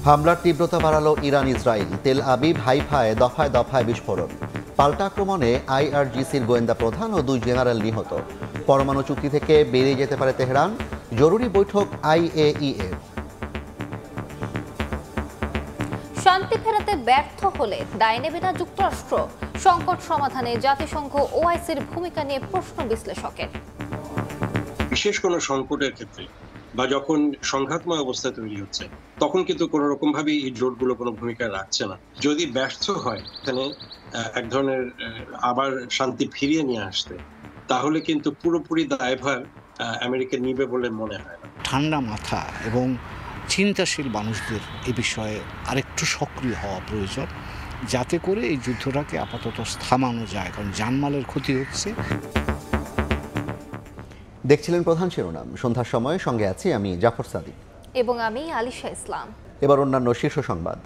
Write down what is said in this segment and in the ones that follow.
হামলার তীব্রতা বাড়ালো ইরান ইসরায়েল। তেল আবিব হাইফায় দফায় দফায় বিস্ফোরণ। পাল্টা আক্রমণে আইআরজিসির গোয়েন্দা প্রধান ও 2 জেনারেল নিহত। পরমাণু চুক্তি থেকে বেরিয়ে যেতে পারে তেহরান। জরুরি বৈঠক IAEA। শান্তি ফেরাতে ব্যর্থ হলে দায় নেবে না যুক্তরাষ্ট্র। সংকট সমাধানে জাতিসংঘ OICর ভূমিকা নিয়ে প্রশ্ন বিশ্লেষকের। বিশেষ কোনো সংকটের ক্ষেত্রে বা যখন সংঘাতময় অবস্থা তৈরি হচ্ছে তখন কিন্তু কোনো রকম ভাবে এই জোটগুলো কোনো ভূমিকা রাখছে না। যদি ব্যর্থ হয় এখানে এক ধরনের আবার শান্তি ফিরিয়ে নিয়ে আসতে, তাহলে কিন্তু পুরোপুরি দায়ভার আমেরিকা নিবে বলে মনে হয় না। ঠান্ডা মাথা এবং চিন্তাশীল মানুষদের এ বিষয়ে আরেকটু সক্রিয় হওয়া প্রয়োজন, যাতে করে এই যুদ্ধটাকে আপাতত থামানো যায়, কারণ জানমালের ক্ষতি হচ্ছে। দেখছিলেন প্রধান শিরোনাম। সন্ধ্যার সময় সঙ্গে আছি আমি জাফর সাদিক এবং আমি আলিশা ইসলাম। এবার অন্যান্য শীর্ষ সংবাদ।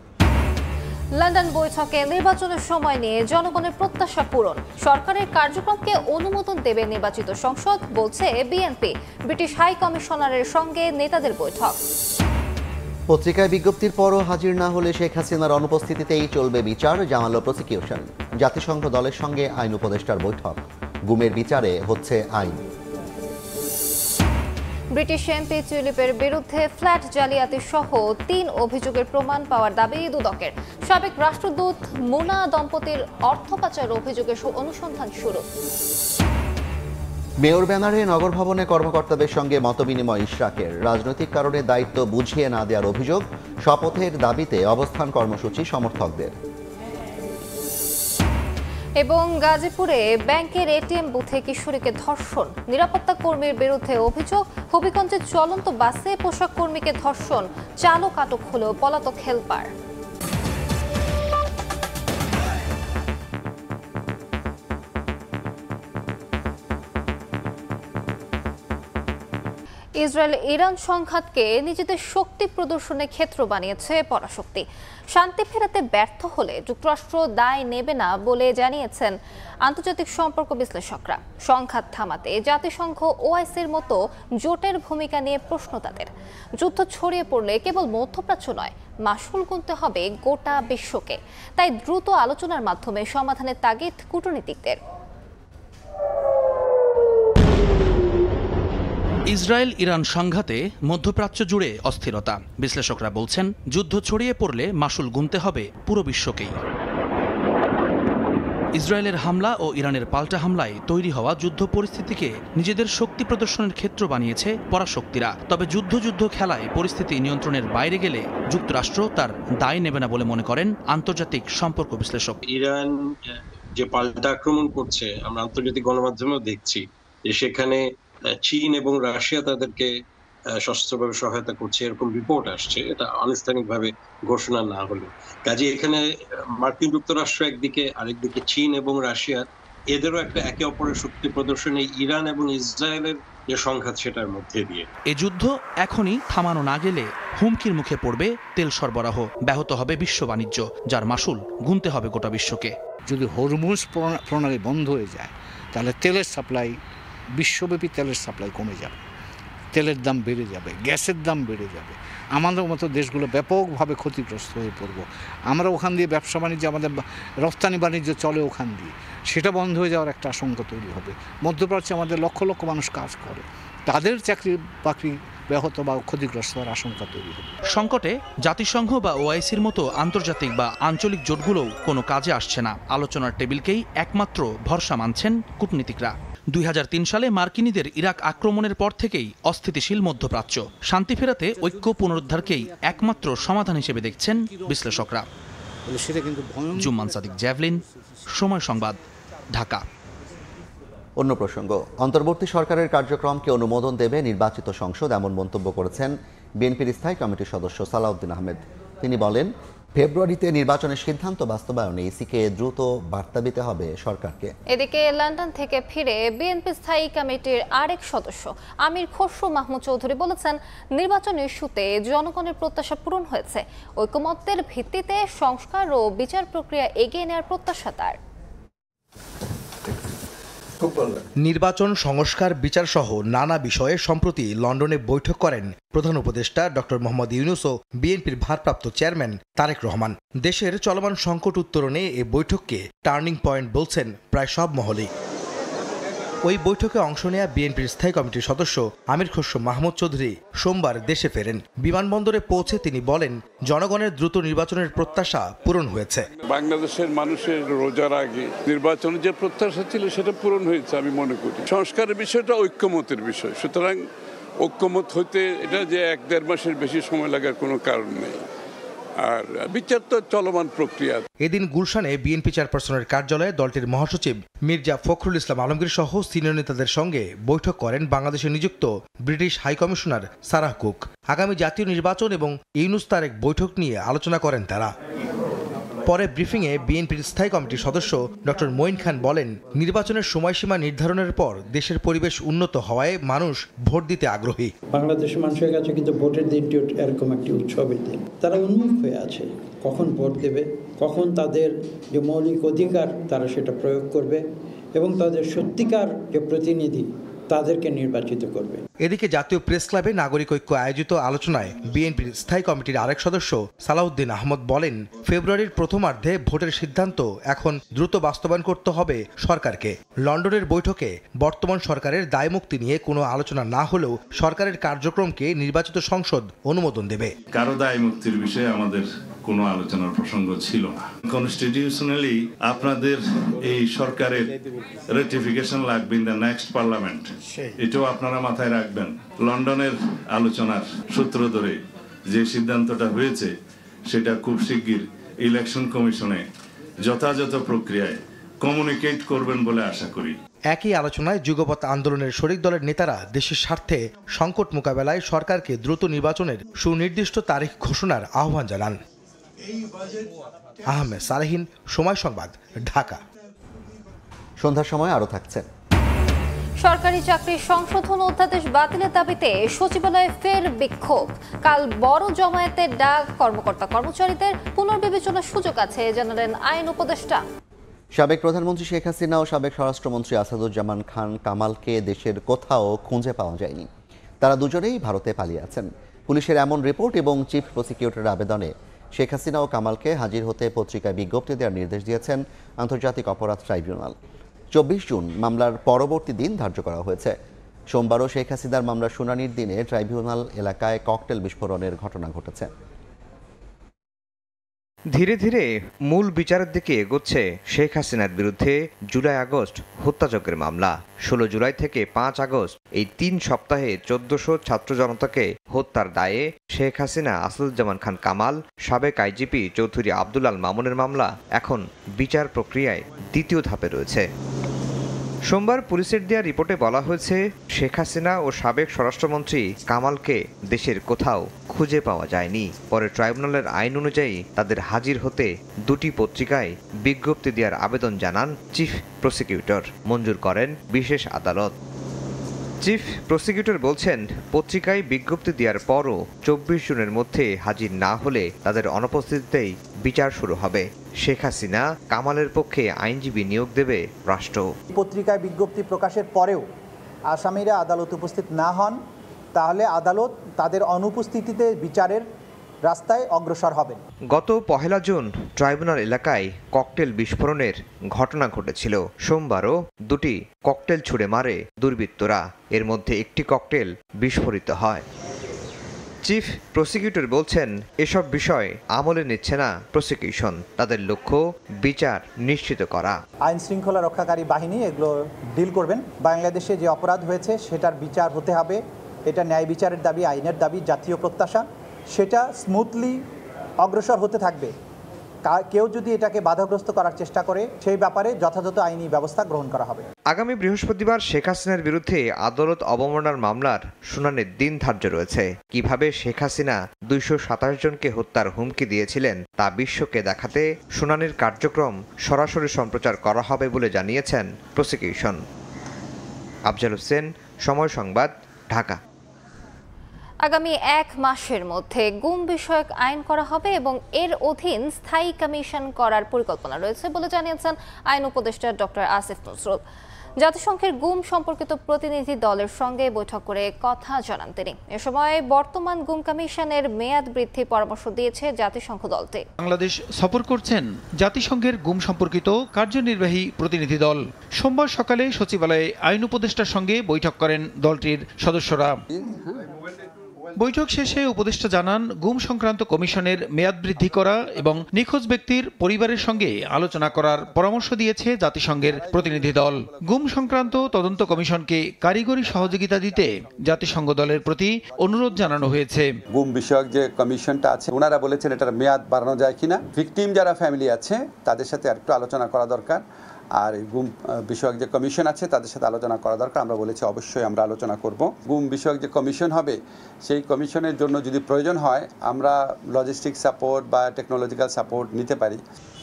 লন্ডন বৈঠকে নির্বাচনের সময় নিয়ে জনগণের প্রত্যাশা পূরণ। সরকারের কার্যক্রমকে অনুমোদন দেবে নির্বাচিত সংসদ, বলছে বিএনপি। ব্রিটিশ হাই কমিশনারের সঙ্গে নেতাদের বৈঠক। পত্রিকায় বিজ্ঞপ্তির পরও হাজির না হলে শেখ হাসিনার অনুপস্থিতিতেই চলবে বিচার, জানালো প্রসিকিউশন। জাতিসংঘ দলের সঙ্গে আইন উপদেষ্টার বৈঠক। গুমের বিচারে হচ্ছে আইন। ব্রিটিশ এমপি টিউলিপের বিরুদ্ধে ফ্ল্যাট জালিয়াতি সহ 3 অভিযোগের প্রমাণ পাওয়ার দাবি দুদকের। সাবেক রাষ্ট্রদূত মুনা দম্পতির অর্থ পাচার অভিযোগের অনুসন্ধান শুরু। মেয়র ব্যানারে নগর ভবনে কর্মকর্তাদের সঙ্গে মতবিনিময় ইশরাকের। রাজনৈতিক কারণে দায়িত্ব বুঝিয়ে না দেওয়ার অভিযোগ। শপথের দাবিতে অবস্থান কর্মসূচি সমর্থকদের। এবং গাজীপুরে ব্যাংকের এটিএম বুথে কিশোরীকে ধর্ষণ। নিরাপত্তা কর্মীর বিরুদ্ধে অভিযোগ। হবিগঞ্জে চলন্ত বাসে পোশাক কর্মীকে ধর্ষণ। চালক আটক হলেও পলাতক হেলপার। ইসরায়েল ইরান সংঘাতকে নিজেদের শক্তি প্রদর্শনের ক্ষেত্র বানিয়েছে পরাশক্তি। শান্তি ফেরাতে ব্যর্থ হলে যুক্তরাষ্ট্র দায় নেবে না বলে জানিয়েছেন আন্তর্জাতিক সম্পর্ক বিশ্লেষকরা। সংঘাত থামাতে জাতিসংঘ OICর মতো জোটের ভূমিকা নিয়ে প্রশ্ন তাদের। যুদ্ধ ছড়িয়ে পড়লে কেবল মধ্যপ্রাচ্য নয়, মাশুল গুনতে হবে গোটা বিশ্বকে। তাই দ্রুত আলোচনার মাধ্যমে সমাধানের তাগিদ কূটনীতিকদের। ইসরায়েল ইরান সংঘাতে মধ্যপ্রাচ্য জুড়ে অস্থিরতা। বিশ্লেষকরা বলছেন, যুদ্ধ ছড়িয়ে পড়লে মাশুল গুনতে হবে পুরো বিশ্বকেই। ইসরায়েলের হামলা ও ইরানের পাল্টা হামলায় তৈরি হওয়া যুদ্ধ পরিস্থিতিকে নিজেদের শক্তি প্রদর্শনের ক্ষেত্র বানিয়েছে পরাশক্তিরা। তবে যুদ্ধ খেলায় পরিস্থিতি নিয়ন্ত্রণের বাইরে গেলে যুক্তরাষ্ট্র তার দায় নেবে না বলে মনে করেন আন্তর্জাতিক সম্পর্ক বিশ্লেষক। ইরান যে পাল্টা আক্রমণ করছে, আমরা আন্তর্জাতিক গণমাধ্যমেও দেখছি যে সেখানে চীন এবং রাশিয়া তাদেরকে সশস্ত্রভাবে সহায়তা করছে, এরকম রিপোর্ট আসছে। এটা আনুষ্ঠানিকভাবে ঘোষণা না হলো। কাজে এখানে মার্কিন যুক্তরাষ্ট্র একদিকে, আরেকদিকে চীন এবং রাশিয়া, এদেরও একটা একে অপরের শক্তি প্রদর্শন এই ইরান এবং ইসরায়েলের যে সংঘাত সেটার মধ্যে দিয়ে। এ যুদ্ধ এখনই থামানো না গেলে হুমকির মুখে পড়বে তেল সরবরাহ, ব্যাহত হবে বিশ্ব বাণিজ্য, যার মাশুল গুনতে হবে গোটা বিশ্বকে। যদি হরমুজ প্রণালী বন্ধ হয়ে যায়, তাহলে তেলের সাপ্লাই, বিশ্বব্যাপী তেলের সাপ্লাই কমে যাবে, তেলের দাম বেড়ে যাবে, গ্যাসের দাম বেড়ে যাবে। আমাদের মতো দেশগুলো ব্যাপকভাবে ক্ষতিগ্রস্ত হয়ে পড়ব। আমরা ওখান দিয়ে ব্যবসা বাণিজ্য, আমাদের রপ্তানি বাণিজ্য চলে ওখান দিয়ে, সেটা বন্ধ হয়ে যাওয়ার একটা আশঙ্কা তৈরি হবে। মধ্যপ্রাচ্যে আমাদের লক্ষ লক্ষ মানুষ কাজ করে, তাদের চাকরি বাকরি ব্যাহত বা ক্ষতিগ্রস্ত হওয়ার আশঙ্কা তৈরি হবে। সংকটে জাতিসংঘ বা OICর মতো আন্তর্জাতিক বা আঞ্চলিক জোটগুলোও কোনো কাজে আসছে না। আলোচনার টেবিলকেই একমাত্র ভরসা মানছেন কূটনীতিকরা। 2003 সালে মার্কিনীদের ইরাক আক্রমণের পর থেকেই অস্থিতিশীল মধ্যপ্রাচ্য। শান্তি ফেরাতে ঐক্য পুনরুদ্ধারকেই একমাত্র সমাধান হিসেবে দেখছেন বিশ্লেষকরা। জুম্মান সাদিক, জ্যাভলিন, সময় সংবাদ, ঢাকা। অন্য প্রসঙ্গ, অন্তর্বর্তী সরকারের কার্যক্রমকে অনুমোদন দেবে নির্বাচিত সংসদ, এমন মন্তব্য করেছেন বিএনপির স্থায়ী কমিটির সদস্য সালাউদ্দিন আহমেদ। তিনি বলেন, ফেব্রুয়ারিতে নির্বাচনের সিদ্ধান্ত বাস্তবায়নে ইসিকে দ্রুত বার্তা দিতে হবে সরকারকে। এদিকে লন্ডন থেকে ফিরে বিএনপি স্থায়ী কমিটির আরেক সদস্য আমির খসরু মাহমুদ চৌধুরী বলেছেন, নির্বাচন ইস্যুতে জনগণের প্রত্যাশা পূরণ হয়েছে। ঐকমত্যের ভিত্তিতে সংস্কার ও বিচার প্রক্রিয়া এগিয়ে নেওয়ার প্রত্যাশা তার। নির্বাচন সংস্কার বিচার সহ নানা বিষয়ে সম্প্রতি লন্ডনে বৈঠক করেন প্রধান উপদেষ্টা ডক্টর মোহাম্মদ ইউনূস ও বিএনপির ভারপ্রাপ্ত চেয়ারম্যান তারেক রহমান। দেশের চলমান সংকট উত্তরণে এ বৈঠককে টার্নিং পয়েন্ট বলছেন প্রায় সব মহলেই। ওই বৈঠকে অংশ নেয়া বিএনপির স্থায়ী কমিটির সদস্য আমির খসরু মাহমুদ চৌধুরী সোমবার দেশে ফেরেন। বিমানবন্দরে পৌঁছে তিনি বলেন, জনগণের দ্রুত নির্বাচনের প্রত্যাশা পূরণ হয়েছে। বাংলাদেশের মানুষের রোজার আগে নির্বাচনের যে প্রত্যাশা ছিল সেটা পূরণ হয়েছে আমি মনে করি। সংস্কারের বিষয়টা ঐক্যমতের বিষয়, সুতরাং ঐক্যমত হইতে এটা যে 1-1.5 মাসের বেশি সময় লাগার কোনো কারণ নেই। আর বিচার তো চলমান প্রক্রিয়া। এদিন গুলশানে বিএনপি চেয়ারপারসনের কার্যালয়ে দলটির মহাসচিব মির্জা ফখরুল ইসলাম আলমগীর সহ সিনিয়র নেতাদের সঙ্গে বৈঠক করেন বাংলাদেশে নিযুক্ত British high commissioner Sarah Cook. আগামী জাতীয় নির্বাচন এবং ইউনূস তারেক বৈঠক নিয়ে আলোচনা করেন তারা। পরে ব্রিফিংয়ে বিএনপির স্থায়ী কমিটির সদস্য ডক্টর মঈন খান বলেন, নির্বাচনের সময়সীমা নির্ধারণের পর দেশের পরিবেশ উন্নত হওয়ায় মানুষ ভোট দিতে আগ্রহী। বাংলাদেশের মানুষের কাছে কিন্তু ভোটের দিনটি এরকম একটি উৎসবের দিন। তারা উন্মুখ হয়ে আছে কখন ভোট দেবে, কখন তাদের যে মৌলিক অধিকার তারা সেটা প্রয়োগ করবে এবং তাদের সত্যিকার যে প্রতিনিধি তাদেরকে নির্বাচিত করবে। এদিকে জাতীয় প্রেস ক্লাবে নাগরিক ঐক্য আয়োজিত আলোচনায় বিএনপির স্থায়ী কমিটির আরেক সদস্য সালাউদ্দিন আহমদ বলেন, ফেব্রুয়ারির প্রথমার্ধে ভোটের সিদ্ধান্ত এখন দ্রুত বাস্তবায়ন করতে হবে সরকারকে। লন্ডনের বৈঠকে বর্তমান সরকারের দায়মুক্তি নিয়ে কোনো আলোচনা না হলেও সরকারের কার্যক্রমকে নির্বাচিত সংসদ অনুমোদন দেবে। কারো দায়মুক্তির বিষয়ে আমাদের কোনো আলোচনার প্রসঙ্গ ছিল না। কনস্টিটিউশনালি আপনাদের এই সরকারের রেটিফিকেশন লাগবে ইন দ্য নেক্সট পার্লামেন্ট, এটাও আপনারা মাথায় রাখবেন। লন্ডনের আলোচনার সূত্র ধরে যে সিদ্ধান্তটা হয়েছে সেটা খুব শিগগির ইলেকশন কমিশনে যথাযথ প্রক্রিয়ায় কমিউনিকেট করবেন বলে আশা করি। একই আলোচনায় যুগপৎ আন্দোলনের শরিক দলের নেতারা দেশের স্বার্থে সংকট মোকাবেলায় সরকারকে দ্রুত নির্বাচনের সুনির্দিষ্ট তারিখ ঘোষণার আহ্বান জানান। আহমেদ সালেহিন, সময় সংবাদ, ঢাকা। সন্ধ্যার সময় আরও থাকছে। সরকারি চাকরির সংশোধন অধ্যাদেশ বাতিলের দাবিতে সচিবালয়ে ফের বিক্ষোভ। কাল বড় জমায়েতের ডাক। কর্মকর্তা কর্মচারীদের পুনর্বিবেচনার সুযোগ আছে জানালেন আইন উপদেষ্টা। সাবেক প্রধানমন্ত্রী শেখ হাসিনা ও সাবেক স্বরাষ্ট্রমন্ত্রী আসাদুজ্জামান খান কামালকে দেশের কোথাও খুঁজে পাওয়া যায়নি। তারা দুজনেই ভারতে পালিয়ে আছেন। পুলিশের এমন রিপোর্ট এবং চিফ প্রসিকিউটরের আবেদনে শেখ হাসিনা ও কামালকে হাজির হতে পত্রিকায় বিজ্ঞপ্তি দেওয়ার নির্দেশ দিয়েছেন আন্তর্জাতিক অপরাধ ট্রাইব্যুনাল। 24 জুন মামলার পরবর্তী দিন ধার্য করা হয়েছে। সোমবারও শেখ হাসিনার মামলার শুনানির দিনে ট্রাইব্যুনাল এলাকায় ককটেল বিস্ফোরণের ঘটনা ঘটেছে। ধীরে ধীরে মূল বিচারের দিকে এগোচ্ছে শেখ হাসিনার বিরুদ্ধে জুলাই আগস্ট হত্যাযজ্ঞের মামলা। 16 জুলাই থেকে 5 আগস্ট এই 3 সপ্তাহে 1400 ছাত্র জনতাকে হত্যার দায়ে শেখ হাসিনা, আসাদুজ্জামান খান কামাল, সাবেক আইজিপি চৌধুরী আব্দুল আল মামুনের মামলা এখন বিচার প্রক্রিয়ায় দ্বিতীয় ধাপে রয়েছে। সোমবার পুলিশের দেওয়া রিপোর্টে বলা হয়েছে, শেখ হাসিনা ও সাবেক স্বরাষ্ট্রমন্ত্রী কামালকে দেশের কোথাও খুঁজে পাওয়া যায়নি। পরে ট্রাইব্যুনালের আইন অনুযায়ী তাদের হাজির হতে 2টি পত্রিকায় বিজ্ঞপ্তি দেওয়ার আবেদন জানান চিফ প্রসিকিউটর। মঞ্জুর করেন বিশেষ আদালত। চিফ প্রসিকিউটর বলছেন, পত্রিকায় বিজ্ঞপ্তি দেওয়ার পরও 24 জুনের মধ্যে হাজির না হলে তাদের অনুপস্থিতিতেই বিচার শুরু হবে। শেখ হাসিনা, কামালের পক্ষে আইনজীবী নিয়োগ দেবে রাষ্ট্র। পত্রিকায় বিজ্ঞপ্তি প্রকাশের পরেও আসামিরা আদালত উপস্থিত না হন, তাহলে আদালত তাদের অনুপস্থিতিতে বিচারের রাস্তায় অগ্রসর হবেন। গত 1 জুন ট্রাইব্যুনাল এলাকায় ককটেল বিস্ফোরণের ঘটনা ঘটেছিল। সোমবারও 2টি ককটেল ছুড়ে মারে দুর্বৃত্তরা। এর মধ্যে একটি ককটেল বিস্ফোরিত হয়। চিফ প্রসিকিউটর বলছেন, এসব বিষয় আমলে নিচ্ছে না প্রসিকিউশন। তাদের লক্ষ্য বিচার নিশ্চিত করা। আইন শৃঙ্খলা রক্ষাকারী বাহিনী এগুলো ডিল করবেন। বাংলাদেশে যে অপরাধ হয়েছে সেটার বিচার হতে হবে। এটা ন্যায় বিচারের দাবি, আইনের দাবি, জাতীয় প্রত্যাশা। সেটা স্মুথলি অগ্রসর হতে থাকবে। কেউ যদি এটাকে বাধাগ্রস্ত করার চেষ্টা করে সেই ব্যাপারে যথাযথ আইনি ব্যবস্থা গ্রহণ করা হবে। আগামী বৃহস্পতিবার শেখ হাসিনার বিরুদ্ধে আদালত অবমাননার মামলার শুনানির দিন ধার্য রয়েছে। কিভাবে শেখ হাসিনা 227 জনকে হত্যার হুমকি দিয়েছিলেন তা বিশ্বকে দেখাতে শুনানির কার্যক্রম সরাসরি সম্প্রচার করা হবে বলে জানিয়েছেন প্রসিকিউশন। আফজাল হোসেন, সময় সংবাদ, ঢাকা। আগামী 1 মাসের মধ্যে গুম বিষয়ক আইন করা হবে এবং এর অধীন স্থায়ী কমিশন করার পরিকল্পনা রয়েছে বলে জানিয়েছেন আইন উপদেষ্টা ডক্টর আসিফ নজরুল। জাতিসংঘের গুম সম্পর্কিত প্রতিনিধি দলের সঙ্গে বৈঠক করে কথা জানান তিনি। এ সময় বর্তমান গুম কমিশনের মেয়াদ বৃদ্ধির পরামর্শ দিয়েছে জাতিসংঘ দলটি। বাংলাদেশ সফর করছেন জাতিসংঘের গুম সম্পর্কিত কার্যনির্বাহী প্রতিনিধি দল। সোমবার সকালে সচিবালয়ে আইন উপদেষ্টার সঙ্গে বৈঠক করেন দলটির সদস্যরা। বৈঠক শেষে উপদেষ্টা জানান, গুম সংক্রান্ত কমিশনের মেয়াদ বৃদ্ধি করা এবং নিখোঁজ ব্যক্তির পরিবারের সঙ্গে আলোচনা করার পরামর্শ দিয়েছে জাতিসংঘের প্রতিনিধি দল। গুম সংক্রান্ত তদন্ত কমিশনকে কারিগরি সহযোগিতা দিতে জাতিসংঘ দলের প্রতি অনুরোধ জানানো হয়েছে। গুম বিষয়ক যে কমিশনটা আছে, ওনারা বলেছেন এটার মেয়াদ বাড়ানো যায় কিনা, ভিকটিম যারা ফ্যামিলি আছে তাদের সাথে আরেকটু আলোচনা করা দরকার, আর গুম বিষয়ক যে কমিশন আছে তাদের সাথে আলোচনা করা দরকার। আমরা বলেছি অবশ্যই আমরা আলোচনা করব। গুম বিষয়ক যে কমিশন হবে সেই কমিশনের জন্য যদি প্রয়োজন হয় আমরা লজিস্টিক সাপোর্ট বা টেকনোলজিক্যাল সাপোর্ট নিতে পারি।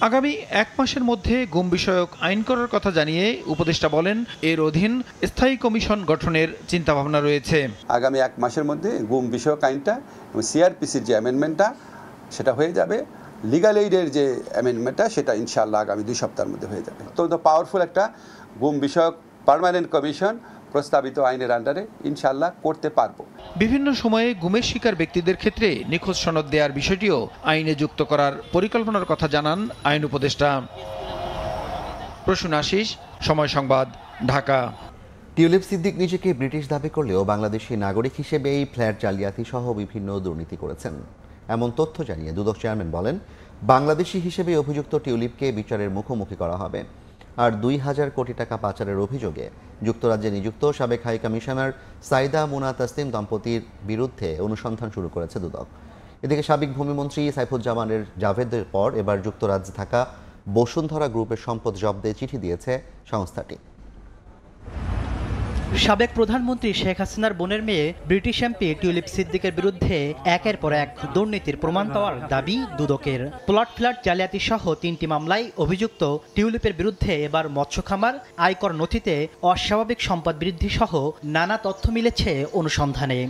আগামী 1 মাসের মধ্যে গুম বিষয়ক আইন করার কথা জানিয়ে উপদেষ্টা বলেন, এর অধীন স্থায়ী কমিশন গঠনের চিন্তাভাবনা রয়েছে। আগামী 1 মাসের মধ্যে গুম বিষয়ক আইনটা এবং সিআরপিসির যে অ্যামেন্ডমেন্টটা সেটা হয়ে যাবে। লিগাল এইডের যে অ্যামেন্ডমেন্টটা সেটা ইনশাআল্লাহ আগামী 2 সপ্তাহের মধ্যে হয়ে যাবে। তো পাওয়ারফুল একটা গুম বিষয়ক পার্মানেন্ট কমিশন প্রস্তাবিত আইনের আন্ডারে ইনশাআল্লাহ করতে পারবো। বিভিন্ন সময়ে গুমের শিকার ব্যক্তিদের ক্ষেত্রে নিখোঁজ সনদ দেওয়ার বিষয়টিও আইনে যুক্ত করার পরিকল্পনার কথা জানান আইন উপদেষ্টা। প্রসূন আশিস, সময় সংবাদ, ঢাকা। টিউলিপ সিদ্দিক নিজেকে ব্রিটিশ দাবি করলেও বাংলাদেশি নাগরিক হিসেবেই ফ্ল্যাট জালিয়াতি সহ বিভিন্ন দুর্নীতি করেছেন, এমন তথ্য জানিয়ে দুদক চেয়ারম্যান বলেন, বাংলাদেশি হিসেবে অভিযুক্ত টিউলিপকে বিচারের মুখোমুখি করা হবে। আর 2000 কোটি টাকা পাচারের অভিযোগে যুক্তরাজ্যে নিযুক্ত সাবেক হাই কমিশনার সাইদা মুনা তাসলিম দম্পতির বিরুদ্ধে অনুসন্ধান শুরু করেছে দুদক। এদিকে সাবেক ভূমিমন্ত্রী সাইফুজ্জামানের জাভেদের পর এবার যুক্তরাজ্যে থাকা বসুন্ধরা গ্রুপের সম্পদ জব্দের চিঠি দিয়েছে সংস্থাটি। সাবেক প্রধানমন্ত্রী শেখ হাসিনার বোনের মেয়ে ব্রিটিশ এমপি টিউলিপ সিদ্দিকের বিরুদ্ধে একের পর এক দুর্নীতির প্রমাণ পাওয়ার দাবি দুদকের। প্লট ফ্ল্যাট জালিয়াতি সহ 3টি মামলায় অভিযুক্ত টিউলিপের বিরুদ্ধে এবার মৎস্য খামার, আয়কর নথিতে অস্বাভাবিক সম্পদ বৃদ্ধি সহ নানা তথ্য মিলেছে অনুসন্ধানে।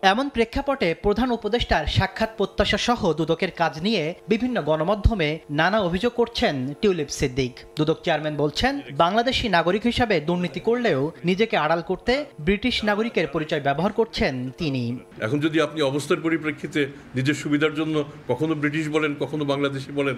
এমন প্রেক্ষাপটে প্রধান উপদেষ্টার সাক্ষাৎ প্রত্যাশা সহ দুদকের কাজ নিয়ে বিভিন্ন গণমাধ্যমে নানা অভিযোগ করছেন টিউলিপ সিদ্দিক। দুদক চেয়ারম্যান বলছেন, বাংলাদেশি নাগরিক হিসাবে দুর্নীতি করলেও নিজেকে আড়াল করতে ব্রিটিশ নাগরিকের পরিচয় ব্যবহার করছেন তিনি। এখন যদি আপনি অবস্থার পরিপ্রেক্ষিতে নিজের সুবিধার জন্য কখনো ব্রিটিশ বলেন কখনো বাংলাদেশি বলেন,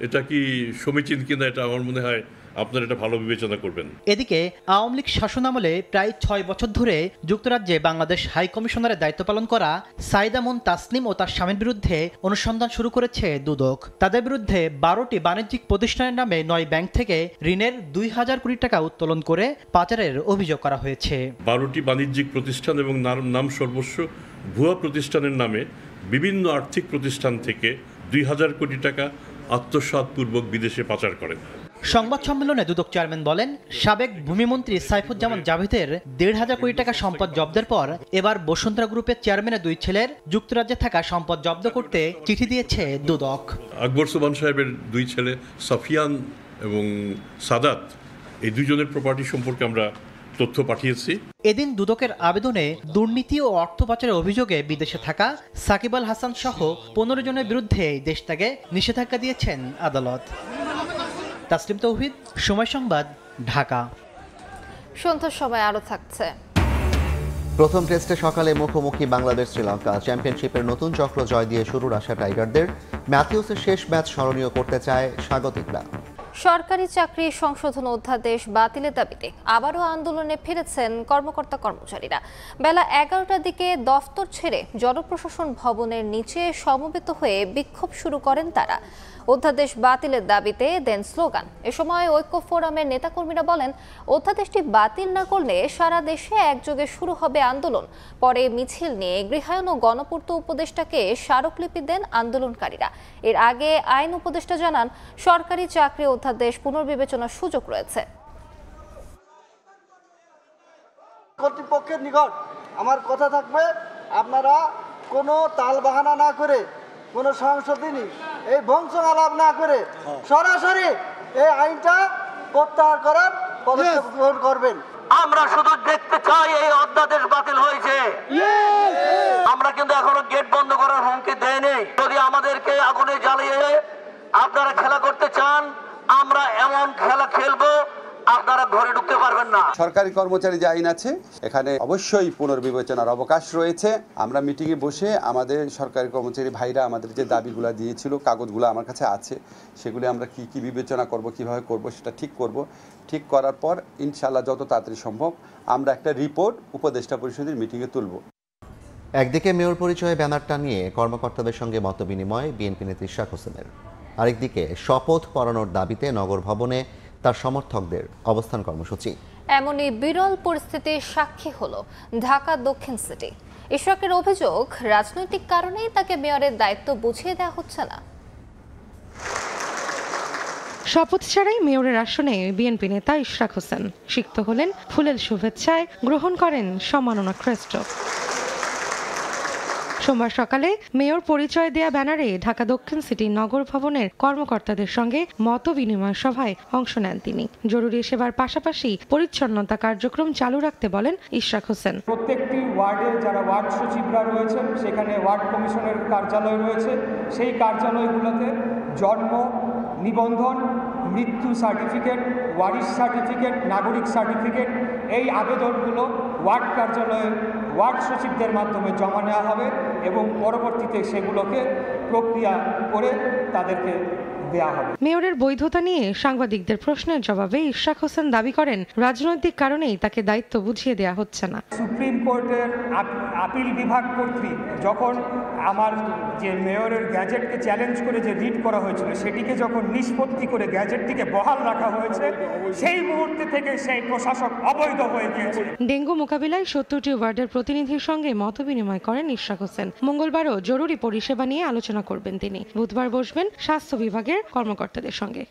এটা কি সমীচীন কিনা এটা আমার মনে হয় আপনারা এটা ভালো বিবেচনা করবেন। এদিকে আওয়ামী লীগ শাসনামলে প্রায় 6 বছর ধরে যুক্তরাজ্যে বাংলাদেশ হাই কমিশনারের দায়িত্ব পালন করা সাইদা মুন তাসলিম ও তার স্বামীর বিরুদ্ধে অনুসন্ধান শুরু করেছে দুদক। তাদের বিরুদ্ধে 12টি বাণিজ্যিক প্রতিষ্ঠানের নামে 9 ব্যাংক থেকে ঋণের 2000 কোটি টাকা উত্তোলন করে পাচারের অভিযোগ করা হয়েছে। 12টি বাণিজ্যিক প্রতিষ্ঠান এবং নাম সর্বস্ব ভুয়া প্রতিষ্ঠানের নামে বিভিন্ন আর্থিক প্রতিষ্ঠান থেকে 2000 কোটি টাকা আত্মসাৎপূর্বক বিদেশে পাচার করেন। সংবাদ সম্মেলনে দুদক চেয়ারম্যান বলেন, সাবেক ভূমিমন্ত্রী সাইফুজ্জামান জাভেদের 1,500 কোটি টাকা সম্পদ জব্দের পর এবার বসুন্ধরা গ্রুপের চেয়ারম্যানের 2 ছেলের যুক্তরাজ্যে থাকা সম্পদ জব্দ করতে চিঠি দিয়েছে দুদক। আকবর সুবহান সাহেবের 2 ছেলে সাফিয়ান এবং সাদাত, এই 2 জনের প্রপার্টি সম্পর্কে আমরা তথ্য পাঠিয়েছি। এদিন দুদকের আবেদনে দুর্নীতি ও অর্থ পাচারের অভিযোগে বিদেশে থাকা সাকিব আল হাসান সহ 15 জনের বিরুদ্ধে দেশ ত্যাগে নিষেধাজ্ঞা দিয়েছেন আদালত। তাসলিম তৌহিদ, সময় সংবাদ, ঢাকা। সন্ধ্যার সময় আরো থাকছে। প্রথম টেস্টে সকালে মুখোমুখি বাংলাদেশ শ্রীলঙ্কা। চ্যাম্পিয়নশিপের নতুন চক্র জয় দিয়ে শুরুর আশা টাইগারদের। ম্যাথিউসের শেষ ম্যাচ স্মরণীয় করতে চায় স্বাগতিকরা। সরকারি চাকরি সংশোধন অধ্যাদেশ বাতিলের দাবিতে আবারও আন্দোলনে ফিরেছেন কর্মকর্তা কর্মচারীরা। বেলা 11টার দিকে দফতর ছেড়ে জনপ্রশাসন ভবনের নিচে সমবেত হয়ে বিক্ষোভ শুরু করেন তারা। অধ্যাদেশ বাতিলের দাবিতে দেন স্লোগান। এ সময় ঐক্য ফোরামের নেতাকর্মীরা বলেন, অধ্যাদেশটি বাতিল না করলে সারা দেশে একযোগে শুরু হবে আন্দোলন। পরে মিছিল নিয়ে গৃহায়ন ও গণপূর্ত উপদেষ্টাকে স্মারকলিপি দেন আন্দোলনকারীরা। এর আগে আইন উপদেষ্টা জানান, সরকারি চাকরি অধ্যাদেশ পুনর্বিবেচনার সুযোগ রয়েছে। কর্তৃপক্ষের নিকট আমার কথা থাকবে, আপনারা কোনো তালবাহানা না করে, কোনো সংশোধনী এই বংশ আলাপ না করে সরাসরি এই আইনটা প্রত্যাহার করার পদক্ষেপ গ্রহণ করবেন। আমরা শুধু দেখতে চাই এই অধ্যাদেশ বাতিল হয়েছে। আমরা কিন্তু এখনো গেট বন্ধ করার হুমকি দেয়নি। যদি আমাদেরকে আগুনে জ্বালিয়ে আপনারা খেলা করতে চান, আমরা এমন খেলা খেলবো আপনারা ঘরে ঢুকতে পারবেন না। সরকারি কর্মচারী যে আইন আছে এখানে অবশ্যই পুনর্বিবেচনার অবকাশ রয়েছে। আমরা মিটিংয়ে বসে আমাদের সরকারি কর্মচারী ভাইরা আমাদের যে দাবিগুলো দিয়েছিল, কাগজগুলো আমার কাছে আছে, সেগুলি আমরা কি বিবেচনা করব, কিভাবে করব সেটা ঠিক করব। ঠিক করার পর ইনশাআল্লাহ যত তাড়াতাড়ি সম্ভব আমরা একটা রিপোর্ট উপদেষ্টা পরিষদের মিটিংয়ে তুলব। একদিকে মেয়র পরিচয়ে ব্যানারটা নিয়ে কর্মকর্তাদের সঙ্গে মতবিনিময় বিএনপি নেত্রী ইশরাক হোসেনের, আরেকদিকে শপথ পড়ানোর দাবিতে নগর ভবনে তার সমর্থকদের অবস্থান কর্মসূচি। এমনই বিরল পরিস্থিতির সাক্ষী হলো ঢাকা দক্ষিণ সিটি। ইশরাকের অভিযোগ, রাজনৈতিক কারণেই তাকে মেয়রের দায়িত্ব বুঝিয়ে দেওয়া হচ্ছে না। শপথ ছাড়াই মেয়রের আসনে বিএনপি নেতা ইশরাক হোসেন সিক্ত হলেন ফুলেল শুভেচ্ছায়, গ্রহণ করেন সম্মাননা ক্রেস্ট। সোমবার সকালে মেয়র পরিচয় দেয়া ব্যানারে ঢাকা দক্ষিণ সিটি নগর ভবনের কর্মকর্তাদের সঙ্গে মত বিনিময় সভায় অংশ নেন তিনি। জরুরি সেবার পাশাপাশি পরিচ্ছন্নতা কার্যক্রম চালু রাখতে বলেন ইশরাক হোসেন। প্রত্যেকটি ওয়ার্ডে যারা ওয়ার্ড সচিবরা রয়েছেন, সেখানে ওয়ার্ড কমিশনের কার্যালয় রয়েছে, সেই কার্যালয়গুলোতে জন্ম নিবন্ধন, মৃত্যু সার্টিফিকেট, ওয়ারিশ সার্টিফিকেট, নাগরিক সার্টিফিকেট, এই আবেদনগুলো ওয়ার্ড কার্যালয়ে ওয়ার্ড সচিবদের মাধ্যমে জমা নেওয়া হবে এবং পরবর্তীতে সেগুলোকে প্রক্রিয়া করে তাদেরকে দেওয়া হবে। মেয়রের বৈধতা নিয়ে সাংবাদিকদের প্রশ্নের জবাবে ইশরাক হোসেন দাবি করেন, রাজনৈতিক কারণেই তাকে দায়িত্ব বুঝিয়ে দেওয়া হচ্ছে না। সুপ্রিম কোর্টের আপিল বিভাগ কর্তৃক যখন আমার যে মেয়রের গ্যাজেটকে চ্যালেঞ্জ করে যে রিট করা হয়েছিল, সেটিকে যখন নিষ্পত্তি করে গ্যাজেটটিকে বহাল রাখা হয়েছে, সেই মুহূর্তে থেকে সেই প্রশাসক অবৈধ হয়ে গিয়েছে। ডেঙ্গু মোকাবিলায় 70টি ওয়ার্ডের প্রতিনিধির সঙ্গে মতবিনিময় করেন ইশরাক হোসেন। মঙ্গলবারও জরুরি পরিষেবা নিয়ে আলোচনা করবেন তিনি। বুধবার বসবেন স্বাস্থ্য বিভাগের কর্মকর্তাদের সঙ্গে।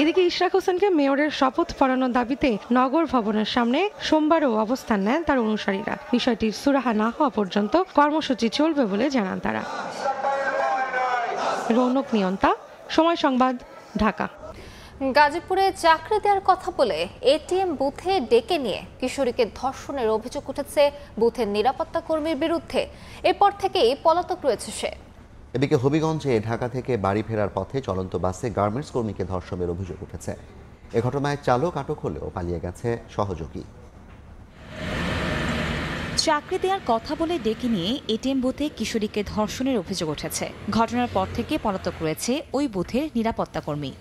এদিকে ইশরাক হোসেনকে মেয়রের শপথ পড়ানোর দাবিতে নগর ভবনের সামনে সোমবারও অবস্থান নেন তার অনুসারীরা। বিষয়টির সুরাহা না হওয়া পর্যন্ত কর্মসূচি চলবে বলে জানান তারা। রৌনক নিয়ন্তা, সময় সংবাদ, ঢাকা। গাজীপুরে চাকরি দেওয়ার কথা বলে এটিএম বুথে ডেকে নিয়ে কিশোরীকে ধর্ষণের অভিযোগ উঠেছে বুথের নিরাপত্তা কর্মীর বিরুদ্ধে। এরপর থেকেই পলাতক রয়েছে সে। এদিকে হবিগঞ্জে ঢাকা থেকে বাড়ি ফেরার পথে চলন্ত বাসে গার্মেন্টস কর্মীকে ধর্ষণের অভিযোগ উঠেছে। এ ঘটনায় চালক আটক হলেও পালিয়ে গেছে সহযোগী। চাকরি দেওয়ার কথা বলে ডেকে নিয়ে এটিএম বুথে কিশোরীকে ধর্ষণের অভিযোগ উঠেছে। ঘটনার পর থেকে পলাতক রয়েছে ওই বুথের নিরাপত্তা কর্মী।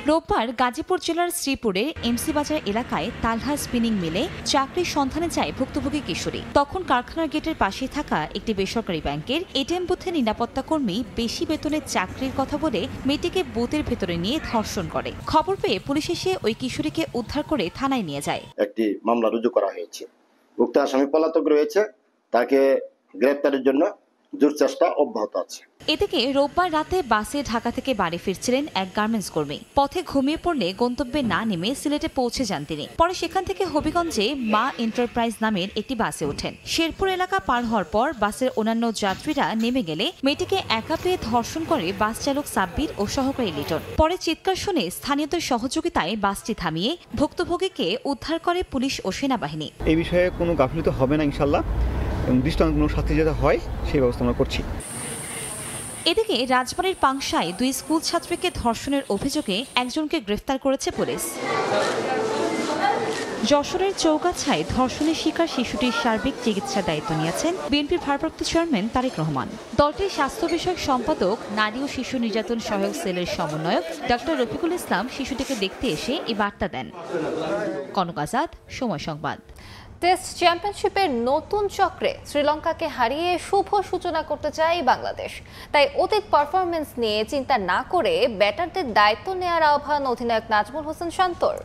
রোববার গাজীপুর জেলার শ্রীপুরে এমসি বাজার এলাকায় তালহা স্পিনিং মিলে চাকরির সন্ধানে যায় ভুক্তভোগী কিশোরী। তখন কারখানার গেটের পাশে থাকা একটি বেসরকারি ব্যাংকের এটিএম বুথে নিরাপত্তা কর্মী বেশি বেতনের চাকরির কথা বলে মেয়েটিকে বুথের ভেতরে নিয়ে ধর্ষণ করে। খবর পেয়ে পুলিশ এসে ওই কিশোরীকে উদ্ধার করে থানায় নিয়ে যায়। একটি মামলা রুজু করা হয়েছে। উক্ত আসামি পলাতক রয়েছে, তাকে গ্রেপ্তারের জন্য চেষ্টা অব্যাহত আছে। এদিকে রোববার রাতে বাসে ঢাকা থেকে বাড়ি ফিরছিলেন এক গার্মেন্টস কর্মী। পথে ঘুমিয়ে পড়লে গন্তব্যে না নেমে সিলেটে পৌঁছে যান তিনি। পরে সেখান থেকে হবিগঞ্জে মা এন্টারপ্রাইজ নামের একটি বাসে ওঠেন। শেরপুর এলাকা পার হওয়ার পর বাসের অন্যান্য যাত্রীরা নেমে গেলে মেয়েটিকে একা পেয়ে ধর্ষণ করে বাস চালক সাব্বির ও সহকারী লিটন। পরে চিৎকার শুনে স্থানীয়দের সহযোগিতায় বাসটি থামিয়ে ভুক্তভোগীকে উদ্ধার করে পুলিশ ও সেনাবাহিনী। এই বিষয়ে কোনো গাফিলতি হবে না ইনশাআল্লাহ, এবং দৃষ্টান্ত কোনো শাস্তি যেটা হয় সেই ব্যবস্থা আমরা করছি। এদিকে রাজবাড়ীর পাংশায় 2 স্কুল ছাত্রীকে ধর্ষণের অভিযোগে একজনকে গ্রেফতার করেছে পুলিশ। যশোরের চৌগাছায় ধর্ষণের শিকার শিশুটির সার্বিক চিকিৎসার দায়িত্ব নিয়েছেন বিএনপির ভারপ্রাপ্ত চেয়ারম্যান তারেক রহমান। দলটির স্বাস্থ্য বিষয়ক সম্পাদক, নারী ও শিশু নির্যাতন সহায়ক সেলের সমন্বয়ক ডক্টর রফিকুল ইসলাম শিশুটিকে দেখতে এসে এই বার্তা দেন। কনক আজাদ, সময় সংবাদ। টেস্ট চ্যাম্পিয়নশিপের নতুন চক্রে শ্রীলঙ্কাকে হারিয়ে শুভ সূচনা করতে চায় বাংলাদেশ। তাই অতীত পারফরমেন্স নিয়ে চিন্তা না করে ব্যাটারদের দায়িত্ব নেওয়ার আহ্বান অধিনায়ক নাজমুল হোসেন শান্তর।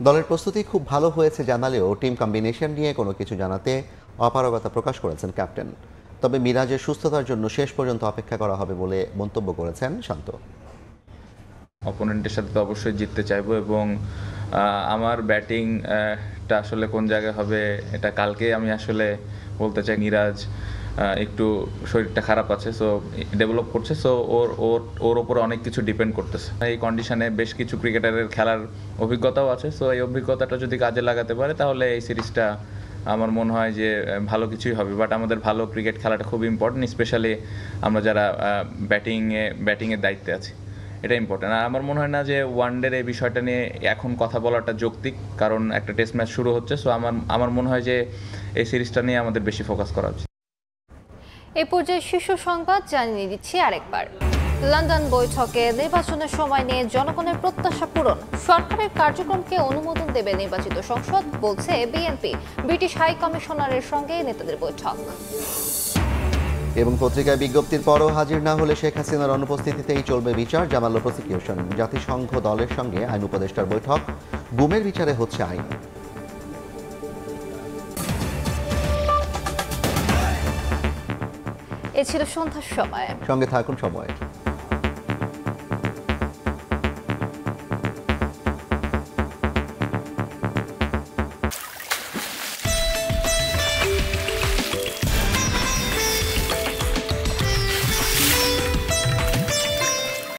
দলের প্রস্তুতি খুব ভালো হয়েছে জানালেও টিম কম্বিনেশন নিয়ে কোনো কিছু জানাতে অপারগতা প্রকাশ করেছেন ক্যাপ্টেন। তবে মিরাজের সুস্থতার জন্য শেষ পর্যন্ত অপেক্ষা করা হবে বলে মন্তব্য করেছেন শান্ত। অপোনেন্টের সাথে তো অবশ্যই জিততে চাইবো এবং আমার ব্যাটিংটা আসলে কোন জায়গায় হবে এটা কালকে আমি আসলে বলতে চাই। মিরাজ একটু শরীরটা খারাপ আছে, সো ডেভেলপ করছে, সো ওর ওপরে অনেক কিছু ডিপেন্ড করতেছে। এই কন্ডিশনে বেশ কিছু ক্রিকেটারের খেলার অভিজ্ঞতাও আছে, সো এই অভিজ্ঞতাটা যদি কাজে লাগাতে পারে তাহলে এই সিরিজটা আমার মনে হয় যে ভালো কিছুই হবে। বাট আমাদের ভালো ক্রিকেট খেলাটা খুব ইম্পর্টেন্ট, স্পেশালি আমরা যারা ব্যাটিংয়ের দায়িত্বে আছি, এটা ইম্পর্টেন্ট। আর আমার মনে হয় না যে ওয়ানডের এই বিষয়টা নিয়ে এখন কথা বলাটা যৌক্তিক, কারণ একটা টেস্ট ম্যাচ শুরু হচ্ছে। সো আমার মনে হয় যে এই সিরিজটা নিয়ে আমাদের বেশি ফোকাস করা উচিত। এই পর্যায়ে শীর্ষ সংবাদ জানিয়ে দিচ্ছি আরেকবার। লন্ডন বৈঠকে নির্বাচনের সময় নিয়ে জনগণের প্রত্যাশা পূরণ, সরকারের কার্যক্রমকে অনুমোদন দেবে নির্বাচিত সংসদ, বলছে বিএনপি। ব্রিটিশ হাই কমিশনারের সঙ্গে নেতাদের বৈঠক। এবং পত্রিকায় বিজ্ঞপ্তির পরও হাজির না হলে শেখ হাসিনার অনুপস্থিতিতেই চলবে বিচার, জামাল প্রসিকিউশন। জাতিসংঘ দলের সঙ্গে আইন উপদেষ্টার বৈঠক, গুমের বিচারে হচ্ছে আইন। এ ছিল সন্ধ্যার সময়, সঙ্গে থাকুন সময়।